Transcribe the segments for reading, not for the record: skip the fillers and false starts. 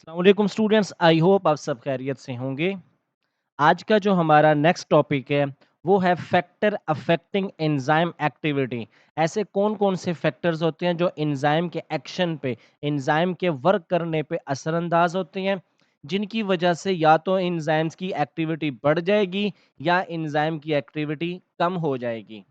अस्सलामुअलैकुम students, I hope आप सब खैरियत से होंगे। आज का जो हमारा नेक्स्ट टॉपिक है वो है फैक्टर अफेक्टिंग एंजाइम एक्टिविटी। ऐसे कौन कौन से फैक्टर्स होते हैं जो एंजाइम के एक्शन पे, एंजाइम के वर्क करने पे असरअंदाज होते हैं, जिनकी वजह से या तो एंजाइम्स की एक्टिविटी बढ़ जाएगी या एंजाइम की एक्टिविटी कम हो जाएगी।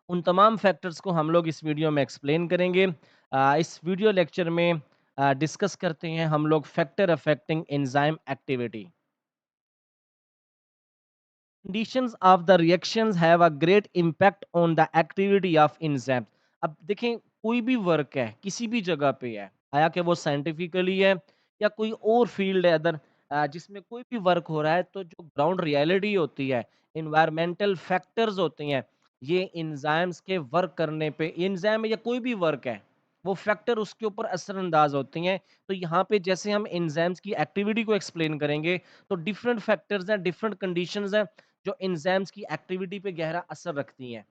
उन तमाम फैक्टर्स को हम लोग इस वीडियो में एक्सप्लेन करेंगे। इस वीडियो लेक्चर में डिस्कस करते हैं हम लोग factor affecting enzyme activity. Conditions of the reactions have a great impact on the activity of enzyme. अब देखें, कोई भी वर्क है किसी भी जगह पे है, आया कि वो साइंटिफिकली है या कोई और फील्ड है अदर, जिसमें कोई भी वर्क हो रहा है, तो जो ग्राउंड रियलिटी होती है, इन्वायरमेंटल फैक्टर्स होते हैं, ये एंजाइम्स के वर्क करने पे, एंजाइम या कोई भी वर्क है, वो फैक्टर उसके ऊपर असरअंदाज होते हैं। तो यहाँ पे जैसे हम एंजाइम्स की एक्टिविटी को एक्सप्लेन करेंगे, तो डिफरेंट फैक्टर्स हैं, डिफरेंट कंडीशंस हैं जो एंजाइम्स की एक्टिविटी पे गहरा असर रखती हैं।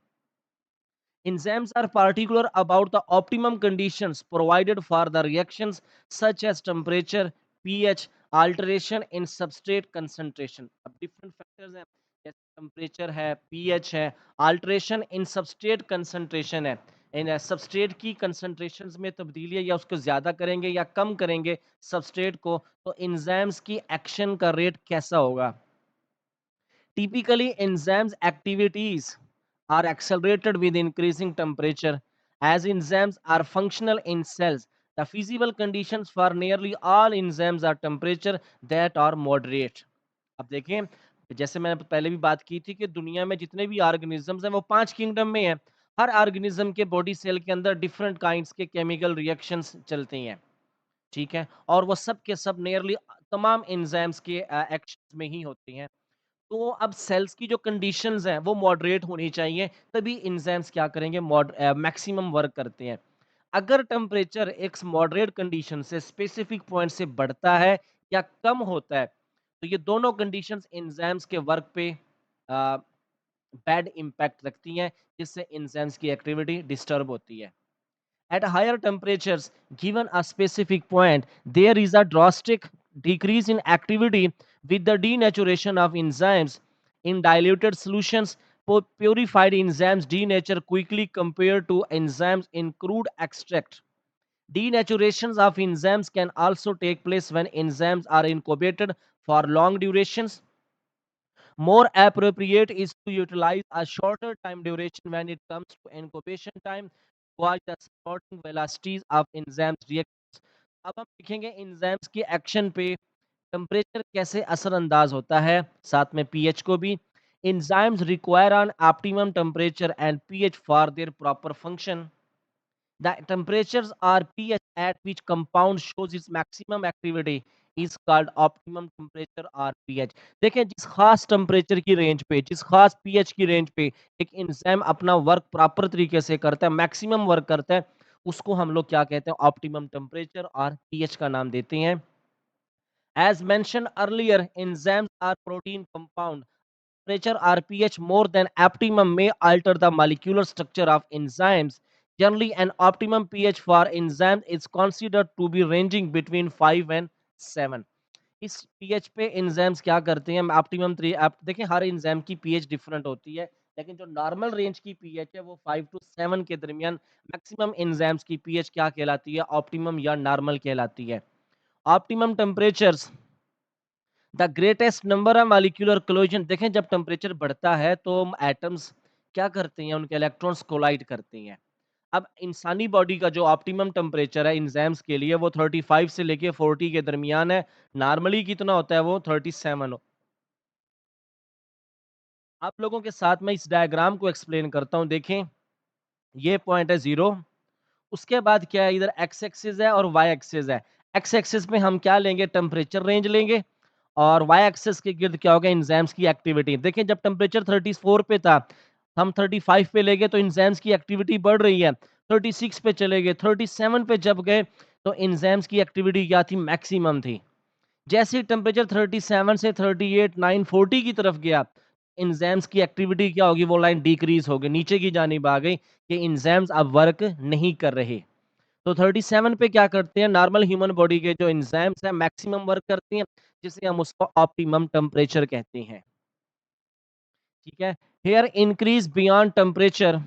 Enzymes are particular about the optimum conditions provided for the reactions such as temperature, pH, alteration in substrate concentration. अब different factors हैं, जैसे temperature है, pH है, alteration in substrate concentration है। इन सबस्ट्रेट की कंसंट्रेशंस में तब्दीली है, या उसको ज़्यादा करेंगे या कम करेंगे सबस्ट्रेट को, तो एंजाइम्स की एक्शन का रेट कैसा होगा। Typically, enzymes activities are accelerated with increasing temperature. As enzymes are functional in cells, the physical conditions for nearly all enzymes are temperature that are moderate. अब देखें, जैसे मैंने पहले भी बात की थी कि दुनिया में जितने भी ऑर्गेनिजम्स हैं वो 5 किंगडम में हैं। हर ऑर्गेनिज्म के बॉडी सेल के अंदर डिफरेंट काइंड्स के केमिकल रिएक्शंस चलती हैं, ठीक है? और वो सब के सब नियरली तमाम एंजाइम्स के एक्शंस में ही होती हैं। तो अब सेल्स की जो कंडीशंस हैं वो मॉडरेट होनी चाहिए, तभी एंजाइम्स क्या करेंगे, मैक्सिमम वर्क करते हैं। अगर टेम्परेचर एक मॉडरेट कंडीशन से स्पेसिफिक पॉइंट से बढ़ता है या कम होता है, तो ये दोनों कंडीशंस एंजाइम्स के वर्क पे बैड इम्पैक्ट रखती हैं, जिससे एंजाइम्स की एक्टिविटी डिस्टर्ब होती है। At higher temperatures, given a specific point, there is a drastic decrease in activity with the denaturation of enzymes. In diluted solutions, purified enzymes denature quickly compared to enzymes in crude extract. Denaturations of enzymes can also take place when enzymes are incubated for long durations. More appropriate is to utilize a shorter time duration when it comes to incubation time, while the supporting velocities of enzymes reactions. अब हम देखेंगे enzymes के action पे temperature कैसे असरअंदाज होता है, साथ में pH को भी। Enzymes require an optimum temperature and pH for their proper function. The temperatures or pH at which compound shows its maximum activity is called optimum temperature or pH. देखें, जिस खास टेम्परेचर की रेंज पे, जिस खास pH की range पे एक एंजाइम अपना वर्क प्रॉपर तरीके से करता है, मैक्सिमम वर्क करता है, उसको हम लोग क्या कहते हैं, ऑप्टिमम टेम्परेचर और pH का नाम देते हैं। As mentioned earlier, enzymes are protein compound. Temperature or pH more than optimum may alter the molecular structure of enzymes. Generally, an optimum pH for enzymes is considered to be ranging between 5 and 7. इस pH पे enzymes क्या करते हैं, optimum 3। आप देखें, हर enzyme की pH different होती है, लेकिन जो नॉर्मल रेंज की पीएच है वो 5 टू 7 के दरमियान। मैक्सिमम एंजाइम्स की पीएच क्या कहलाती है, ऑप्टिमम या नॉर्मल कहलाती है। Optimum temperatures, the greatest number of molecular collision. देखें, जब टेम्परेचर बढ़ता है तो एटम्स क्या करते हैं, उनके इलेक्ट्रॉन्स कोलाइड करते हैं। अब इंसानी बॉडी का जो ऑप्टिमम टेम्परेचर है एंजाइम्स के लिए वो 35 से लेके 40 के दरमियान है। नॉर्मली कितना होता है, वो 37 हो। आप लोगों के साथ मैं इस डायग्राम को एक्सप्लेन करता हूँ। देखें, ये पॉइंट है 0, उसके बाद क्या है, इधर एक्स एक्सिस है और वाई एक्सिस है। एक्स एक्सिस में हम क्या लेंगे, टेम्परेचर रेंज लेंगे, और वाई एक्सिस के गिर्द क्या होगा, एंजाइम्स की एक्टिविटी। देखिए, जब टेम्परेचर 34 पे था, हम 35 पे ले गए तो एंजाइम्स की एक्टिविटी बढ़ रही है। 36 पे चले गए, 37 पे जब गए तो एंजाइम्स की एक्टिविटी क्या थी, मैक्सिमम थी। जैसे ही टेम्परेचर 37 से 38, 9, 40 की तरफ गया, एंजाइम्स की एक्टिविटी क्या होगी, वो लाइन डिक्रीज होगी, नीचे की जानिब आ गई कि एंजाइम्स अब वर्क नहीं कर रहे। तो 37 पे क्या करते हैं, नॉर्मल ह्यूमन बॉडी के जो एंजाइम्स हैं मैक्सिमम वर्क करती हैं, जिसे हम उसको ऑप्टिमम टेम्परेचर कहते हैं, ठीक है? Here increase beyond temperature,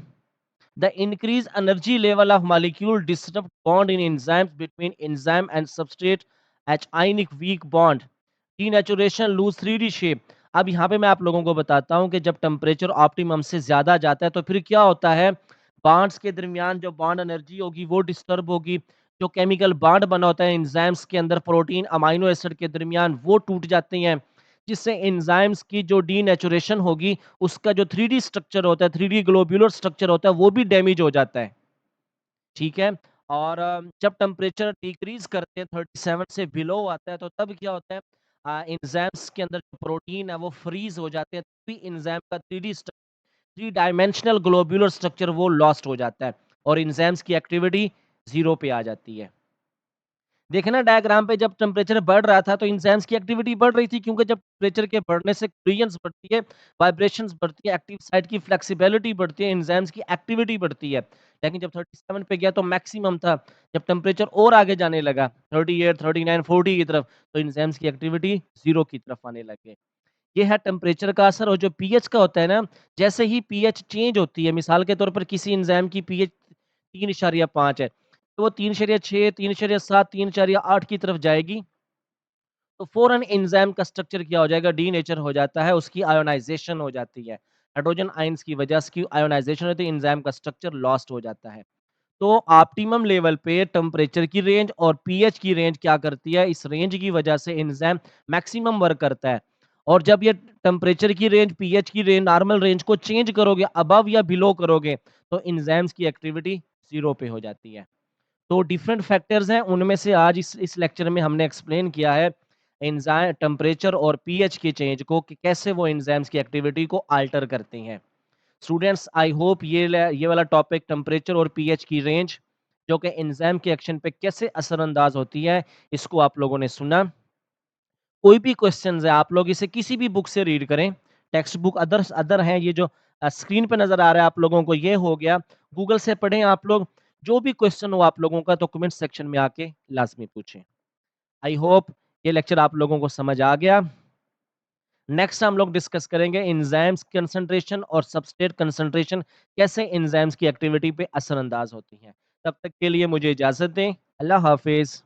the increased energy level of molecule disrupt bond in enzymes between enzyme and substrate H ionic weak bond denaturation lose 3D shape। अब यहाँ पे मैं आप लोगों को बताता हूँ कि जब टेम्परेचर ऑप्टिमम से ज़्यादा जाता है तो फिर क्या होता है, बॉन्ड्स के दरमियान जो बॉन्ड एनर्जी होगी वो डिस्टर्ब होगी, जो केमिकल बॉन्ड बना होता है एंजाइम्स के अंदर प्रोटीन अमाइनो एसिड के दरमियान वो टूट जाते हैं, जिससे एंजाइम्स की जो डीनेचुरेशन होगी, उसका जो 3D स्ट्रक्चर होता है, 3D ग्लोब्यूलर स्ट्रक्चर होता है, वो भी डैमेज हो जाता है, ठीक है? और जब टेम्परेचर डिक्रीज़ करते हैं 37 से बिलो आता है, तो तब क्या होता है, एंजाइम्स के अंदर जो प्रोटीन है, वो फ्रीज़ हो जाते हैं, तभी एंजाइम का 3 डायमेंशनल ग्लोब्यूलर स्ट्रक्चर वो लॉस्ट हो जाता है और एंजाइम्स की एक्टिविटी 0 पे आ जाती है। देखे ना डायग्राम पे, जब टेम्परेचर बढ़ रहा था तो एंजाइम्स की एक्टिविटी बढ़ रही थी, क्योंकि जब टेम्परेचर के बढ़ने से कोलिजन्स बढ़ती है, वाइब्रेशंस बढ़ती है, एक्टिव साइट की फ्लेक्सिबिलिटी बढ़ती है, एंजाइम्स की एक्टिविटी बढ़ती है। लेकिन जब 37 पे गया तो मैक्सिमम था। जब टेम्परेचर और आगे जाने लगा 38, 39, 40 की तरफ, तो एंजाइम्स की एक्टिविटी 0 की तरफ आने लगे। ये है टेम्परेचर का असर। और जो पीएच का होता है ना, जैसे ही पीएच चेंज होती है, मिसाल के तौर पर किसी एंजाइम की पीएच 3.5 है, तो वो 3.6, 3.7, 3.8 की तरफ जाएगी, तो फ़ौरन एंजाइम का स्ट्रक्चर क्या हो जाएगा, डीनेचर हो जाता है, उसकी आयोनाइज़ेशन हो जाती है। हाइड्रोजन आयन्स की वजह से उसकी आयोनाइज़ेशन होती है, एंजाइम का स्ट्रक्चर लॉस्ट हो जाता है। तो ऑप्टिमम लेवल पे टेम्परेचर की रेंज और पीएच की रेंज क्या करती है, इस रेंज की वजह से एंजाइम मैक्सिमम वर्क करता है। और जब ये टेम्परेचर की रेंज, पीएच की रेंज, नॉर्मल रेंज को चेंज करोगे, अबव या बिलो करोगे, तो एंजाइम्स की एक्टिविटी 0 पे हो जाती है। तो डिफरेंट फैक्टर्स हैं, उनमें से आज इस लेक्चर में हमने एक्सप्लेन किया है एंजाइम टेम्परेचर और पीएच के चेंज को, कि कैसे वो एंजाइम्स की एक्टिविटी को अल्टर करते हैं। स्टूडेंट्स, आई होप ये वाला टॉपिक टेम्परेचर और पीएच की रेंज जो कि एंजाइम के एक्शन पे कैसे असरअंदाज होती है, इसको आप लोगों ने सुना। कोई भी क्वेश्चंस है, आप लोग इसे किसी भी बुक से रीड करें, टेक्स्ट बुक अदर्स अदर हैं, ये जो स्क्रीन पे नजर आ रहा है आप लोगों को, ये हो गया। गूगल से पढ़ें आप लोग, जो भी क्वेश्चन हो आप लोगों का, तो कमेंट सेक्शन में आके लाजमी पूछें। आई होप ये लेक्चर आप लोगों को समझ आ गया। नेक्स्ट हम लोग डिस्कस करेंगे एंजाइम्स कंसंट्रेशन और सबस्ट्रेट कंसंट्रेशन, कैसे एंजाइम्स की एक्टिविटी पे असरअंदाज होती हैं। तब तक के लिए मुझे इजाजत दें। अल्लाह हाफिज।